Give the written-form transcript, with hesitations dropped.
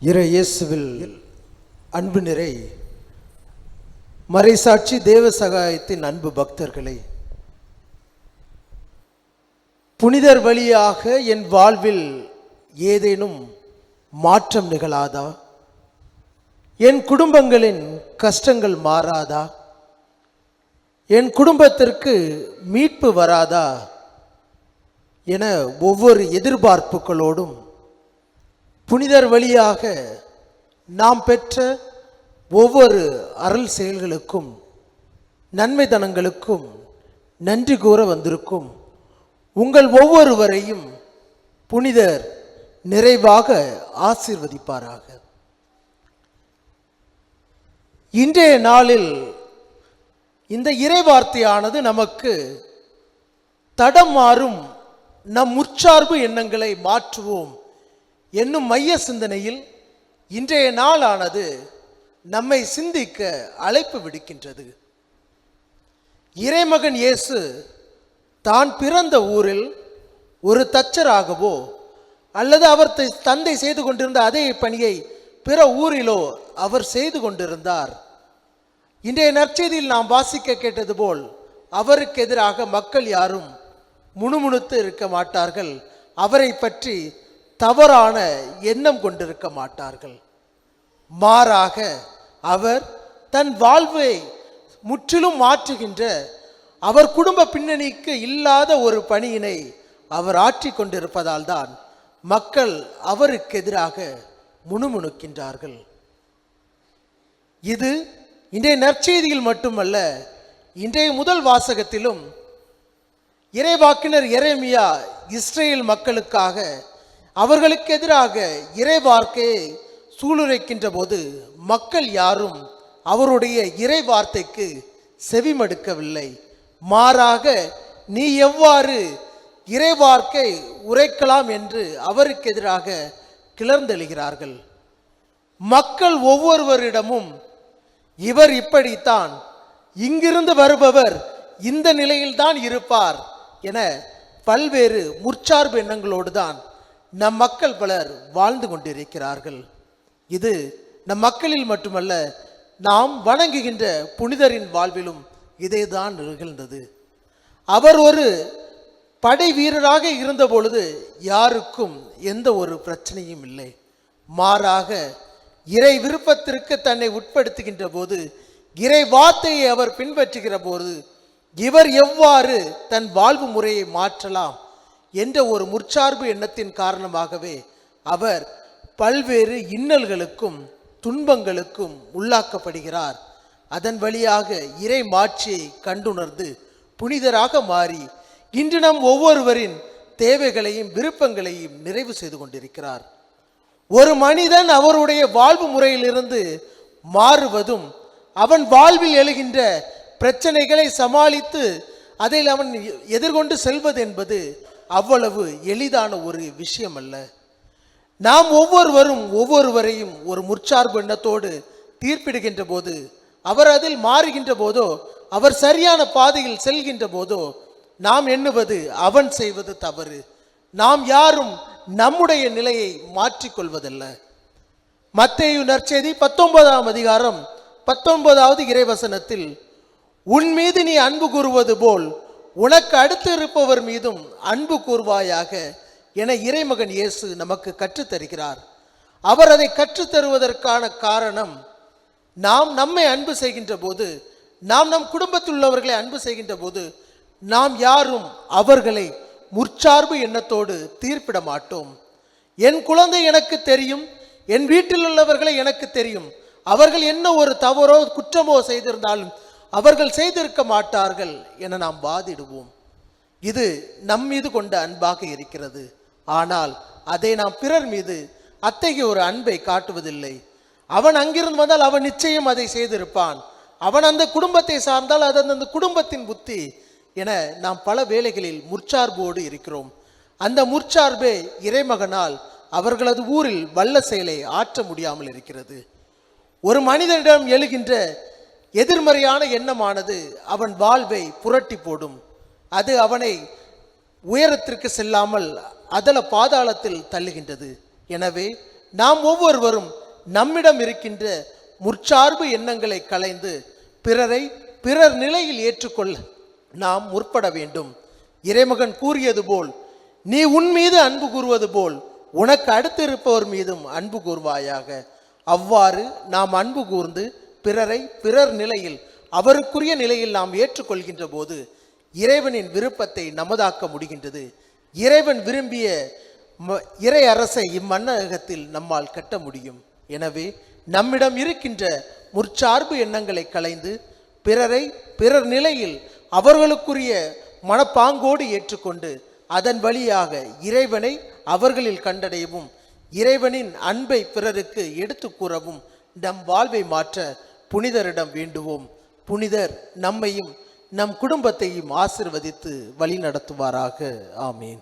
இறை இயேசுவில் அன்பு நிறை மறைசாட்சி தேவ சகாயத்தின் அன்பு பக்தர்களே, புனிதர் வழியாக என் வாழ்வில் ஏதேனும் மாற்றம் நிகழாதா? என் குடும்பங்களின் கஷ்டங்கள் மாறாதா? என் குடும்பத்திற்கு மீட்பு வராதா என ஒவ்வொரு எதிர்பார்ப்புகளோடும் புனிதர் வழியாக நாம் பெற்ற ஒவ்வொரு அருள் செயல்களுக்கும் நன்மைதனங்களுக்கும் நன்றி கூற வந்திருக்கும் உங்கள் ஒவ்வொருவரையும் புனிதர் நிறைவாக ஆசீர்வதிப்பாராக. இன்றைய நாளில் இந்த இறைவார்த்தையானது நமக்கு தடம் மாறும் நம் முற்சார்பு எண்ணங்களை மாற்றுவோம் என்னும் மைய சிந்தனையில் இன்றைய நாளானது நம்மை சிந்திக்க அழைப்பு விடுக்கின்றது. இறைமகன் இயேசு தான் பிறந்த ஊரில் ஒரு தச்சராகவோ அல்லது அவர் தந்தை செய்து கொண்டிருந்த அதே பணியை பிற ஊரிலோ அவர் செய்து கொண்டிருந்தார். இன்றைய நற்செய்தியில் நாம் வாசிக்க கேட்டது போல் அவருக்கு எதிராக மக்கள் யாரும் முணுமுணுத்து இருக்க மாட்டார்கள். அவரை பற்றி தவறான எண்ணம் கொண்டிருக்க மாட்டார்கள். மாறாக அவர் தன் வாழ்வை முற்றிலும் மாற்றுகின்ற, அவர் குடும்ப பின்னணிக்கு இல்லாத ஒரு பணியினை அவர் ஆற்றிக் கொண்டிருப்பதால் தான் மக்கள் அவருக்கு எதிராக முணுமுணுக்கின்றார்கள். இது இன்றைய நற்செய்தியில் மட்டுமல்ல, இன்றைய முதல் வாசகத்திலும் இறைவாக்கினர் எரேமியா இஸ்ரேல் மக்களுக்காக அவர்களுக்கு எதிராக இறைவார்த்தையை சூளுரைக்கின்ற போது மக்கள் யாரும் அவருடைய இறைவார்த்தைக்கு செவிமடுக்கவில்லை. மாறாக நீ எவ்வாறு இறைவார்த்தை உரைக்கலாம் என்று அவருக்கு எதிராக கிளர்ந்தெழுகிறார்கள். மக்கள் ஒவ்வொருவரிடமும் இவர் இப்படித்தான், இங்கிருந்து வருபவர் இந்த நிலையில்தான் இருப்பார் என பல்வேறு முற்சார்பு எண்ணங்களோடு தான் நம் மக்கள் பலர் வாழ்ந்து கொண்டிருக்கிறார்கள். இது நம் மக்களில் மட்டுமல்ல, நாம் வணங்குகின்ற புனிதரின் வாழ்விலும் இதேதான் நிகழ்ந்தது. அவர் ஒரு படை வீரராக இருந்த பொழுது யாருக்கும் எந்த ஒரு பிரச்சனையும் இல்லை. மாறாக இறை விருப்பத்திற்கு தன்னை உட்படுத்துகின்ற போது, இறை வார்த்தையை அவர் பின்பற்றுகிற போது இவர் எவ்வாறு தன் வாழ்வு முறையை மாற்றலாம் என்ற ஒரு முற்சார்பு எண்ணத்தின் காரணமாகவே அவர் பல்வேறு இன்னல்களுக்கும் துன்பங்களுக்கும் உள்ளாக்கப்படுகிறார். அதன் வழியாக இறை மாட்சியை கண்டுணர்ந்து புனிதராக மாறி இன்று நம் ஒவ்வொருவரின் தேவைகளையும் விருப்பங்களையும் நிறைவு செய்து கொண்டிருக்கிறார். ஒரு மனிதன் அவருடைய வாழ்வு முறையிலிருந்து மாறுவதும் அவன் வாழ்வில் எழுகின்ற பிரச்சனைகளை சமாளித்து அதில் அவன் எதிர்கொண்டு செல்வது என்பது அவ்வளவு எளிதான ஒரு விஷயம் அல்ல. நாம் ஒவ்வொருவரும் ஒவ்வொருவரையும் ஒரு முற்சார்பு எண்ணத்தோடு தீர்ப்பிடுகின்ற போது, அவர் அதில் மாறுகின்ற போதோ, அவர் சரியான பாதையில் செல்கின்ற போதோ நாம் எண்ணுவது அவன் செய்வது தவறு. நாம் யாரும் நம்முடைய நிலையை மாற்றிக்கொள்வதல்ல. மத்தேயு நற்செய்தி 19ஆம் அதிகாரம் 19வது இறைவசனத்தில், உன் மீது நீ அன்பு கூறுவது போல் உனக்கு அடுத்து இருப்பவர் மீதும் அன்பு கூர்வாயாக என இறைமகன் இயேசு நமக்கு கற்றுத்தருகிறார். அவர் அதை கற்றுத்தருவதற்கான காரணம், நாம் நம்மை அன்பு செய்கின்ற போது, நாம் நம் குடும்பத்தில் உள்ளவர்களை அன்பு செய்கின்ற போது நாம் யாரும் அவர்களை முற்சார்பு எண்ணத்தோடு தீர்ப்பிட மாட்டோம். என் குழந்தை எனக்கு தெரியும், என் வீட்டில் உள்ளவர்களை எனக்கு தெரியும், அவர்கள் என்ன ஒரு தவறோ குற்றமோ செய்திருந்தாலும் அவர்கள் செய்திருக்க மாட்டார்கள் என நாம் வாதிடுவோம். இது நம் மீது கொண்ட அன்பாக இருக்கிறது. ஆனால் அதை நாம் பிறர் மீது அத்தகைய ஒரு அன்பை காட்டுவதில்லை. அவன் அங்கிருந்து வந்தால் அவன் நிச்சயம் அதை செய்திருப்பான், அவன் அந்த குடும்பத்தை சார்ந்தால் அது அந்த குடும்பத்தின் புத்தி என நாம் பல வேளைகளில் முற்சார்போடு இருக்கிறோம். அந்த முற்சார்பே இறைமகனால் அவர்களது ஊரில் வல்ல செயலை ஆற்ற முடியாமல் இருக்கிறது. ஒரு மனிதனிடம் எழுகின்ற எதிர்மறையான எண்ணமானது அவன் வாழ்வை புரட்டி போடும். அது அவனை உயரத்திற்கு செல்லாமல் அதல பாதாளத்தில் தள்ளுகின்றது. எனவே நாம் ஒவ்வொருவரும் நம்மிடம் இருக்கின்ற முற்சார்பு எண்ணங்களை களைந்து பிறரை பிறர் நிலையில் ஏற்றுக்கொள்ள நாம் முற்பட வேண்டும். இறைமகன் கூறியது போல், நீ உன் மீது அன்பு கூறுவது போல் உனக்கு அடுத்து இருப்பவர் மீதும் அன்பு கூர்வாயாக. அவ்வாறு நாம் அன்பு கூர்ந்து பிறரை பிறர் நிலையில் அவருக்குரிய நிலையில் நாம் ஏற்றுக்கொள்கின்ற போது இறைவனின் விருப்பத்தை நமதாக்க முடிகின்றது. இறைவன் விரும்பிய இறை அரசை இம்மன்னகத்தில் நம்மால் கட்ட முடியும். எனவே நம்மிடம் இருக்கின்ற முற்சார்பு எண்ணங்களை களைந்து பிறரை பிறர் நிலையில் அவர்களுக்குரிய மனப்பாங்கோடு ஏற்றுக்கொண்டு அதன் வழியாக இறைவனை அவர்களில் கண்டடையவும் இறைவனின் அன்பை பிறருக்கு எடுத்து கூறவும் நம் வாழ்வை மாற்ற புனிதரிடம் வேண்டுவோம். புனிதர் நம்மையும் நம் குடும்பத்தையும் ஆசீர்வதித்து வழி நடத்துவாராக. ஆமீன்.